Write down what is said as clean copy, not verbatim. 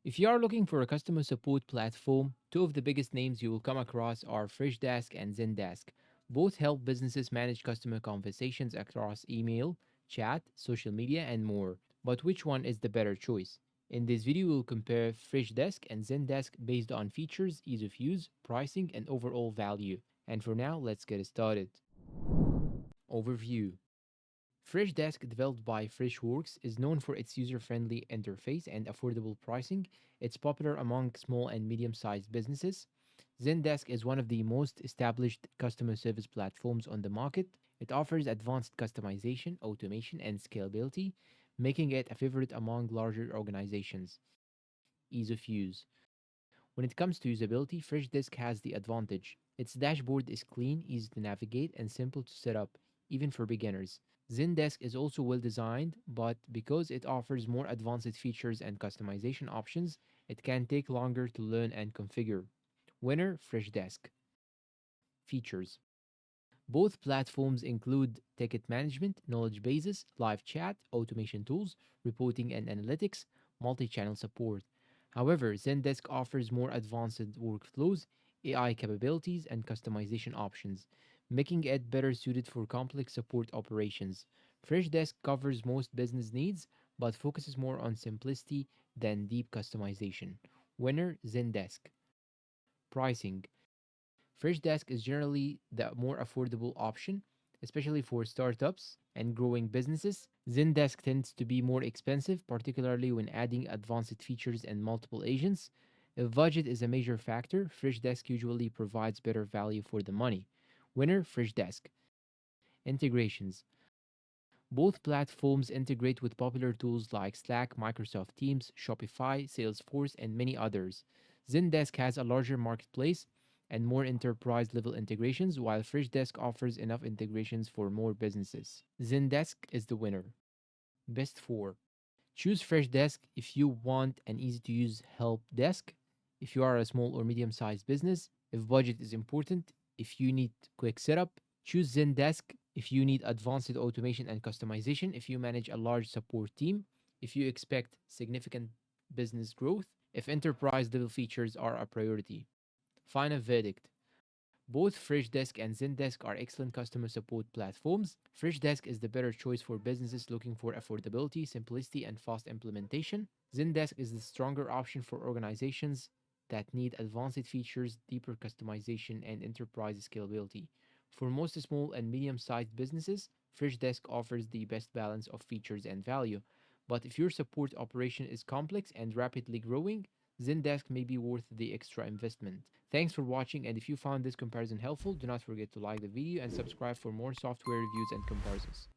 If you are looking for a customer support platform, two of the biggest names you will come across are Freshdesk and Zendesk. Both help businesses manage customer conversations across email, chat, social media, and more. But which one is the better choice? In this video, we'll compare Freshdesk and Zendesk based on features, ease of use, pricing, and overall value. And for now, let's get started. Overview. Freshdesk, developed by Freshworks, is known for its user-friendly interface and affordable pricing. It's popular among small and medium-sized businesses. Zendesk is one of the most established customer service platforms on the market. It offers advanced customization, automation, and scalability, making it a favorite among larger organizations. Ease of use. When it comes to usability, Freshdesk has the advantage. Its dashboard is clean, easy to navigate, and simple to set up, even for beginners. Zendesk is also well designed, but because it offers more advanced features and customization options, it can take longer to learn and configure. Winner Freshdesk. Features. Both platforms include ticket management, knowledge bases, live chat, automation tools, reporting and analytics, multi channel support. However, Zendesk offers more advanced workflows, AI capabilities, and customization options, making it better suited for complex support operations. Freshdesk covers most business needs but focuses more on simplicity than deep customization. Winner Zendesk. Pricing. Freshdesk is generally the more affordable option, especially for startups and growing businesses. Zendesk tends to be more expensive, particularly when adding advanced features and multiple agents. If budget is a major factor, Freshdesk usually provides better value for the money. Winner Freshdesk. Integrations. Both platforms integrate with popular tools like Slack, Microsoft Teams, Shopify, Salesforce, and many others. Zendesk has a larger marketplace and more enterprise level integrations, while Freshdesk offers enough integrations for more businesses. Zendesk is the winner. Best 4. Choose Freshdesk if you want an easy to use help desk, if you are a small or medium sized business, if budget is important, if you need quick setup. Choose Zendesk if you need advanced automation and customization, if you manage a large support team, if you expect significant business growth, if enterprise level features are a priority. Final verdict. Both Freshdesk and Zendesk are excellent customer support platforms. Freshdesk is the better choice for businesses looking for affordability, simplicity, and fast implementation. Zendesk is the stronger option for organizations that need advanced features, deeper customization, and enterprise scalability. For most small and medium sized businesses, Freshdesk offers the best balance of features and value. But if your support operation is complex and rapidly growing, Zendesk may be worth the extra investment. Thanks for watching, and if you found this comparison helpful, do not forget to like the video and subscribe for more software reviews and comparisons.